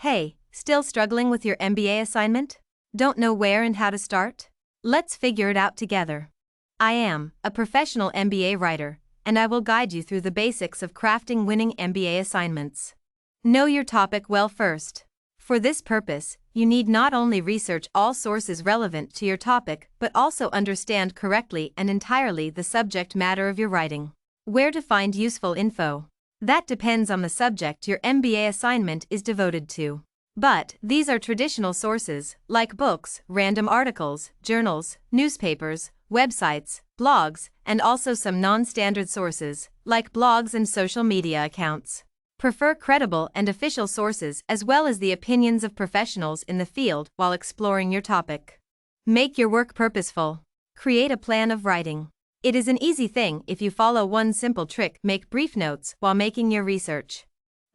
Hey, still struggling with your MBA assignment? Don't know where and how to start? Let's figure it out together. I am a professional MBA writer, and I will guide you through the basics of crafting winning MBA assignments. Know your topic well first. For this purpose, you need not only research all sources relevant to your topic but also understand correctly and entirely the subject matter of your writing. Where to find useful info? That depends on the subject your MBA assignment is devoted to. But these are traditional sources, like books, random articles, journals, newspapers, websites, blogs, and also some non-standard sources, like blogs and social media accounts. Prefer credible and official sources as well as the opinions of professionals in the field while exploring your topic. Make your work purposeful. Create a plan of writing. It is an easy thing if you follow one simple trick: make brief notes while making your research.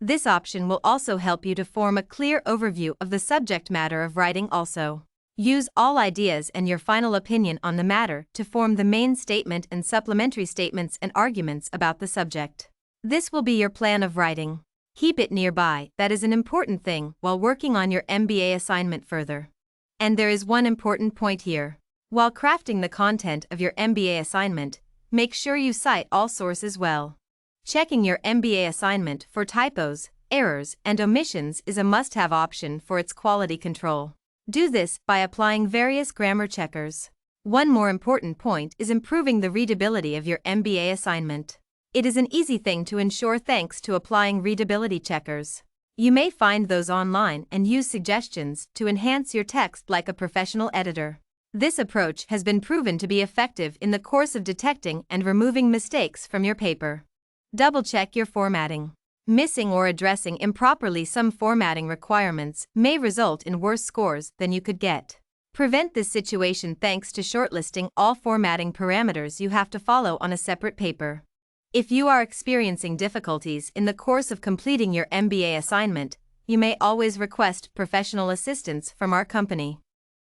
This option will also help you to form a clear overview of the subject matter of writing also. Use all ideas and your final opinion on the matter to form the main statement and supplementary statements and arguments about the subject. This will be your plan of writing. Keep it nearby, that is an important thing while working on your MBA assignment further. And there is one important point here. While crafting the content of your MBA assignment, make sure you cite all sources well. Checking your MBA assignment for typos, errors, and omissions is a must-have option for its quality control. Do this by applying various grammar checkers. One more important point is improving the readability of your MBA assignment. It is an easy thing to ensure thanks to applying readability checkers. You may find those online and use suggestions to enhance your text like a professional editor. This approach has been proven to be effective in the course of detecting and removing mistakes from your paper. Double-check your formatting. Missing or addressing improperly some formatting requirements may result in worse scores than you could get. Prevent this situation thanks to shortlisting all formatting parameters you have to follow on a separate paper. If you are experiencing difficulties in the course of completing your MBA assignment, you may always request professional assistance from our company.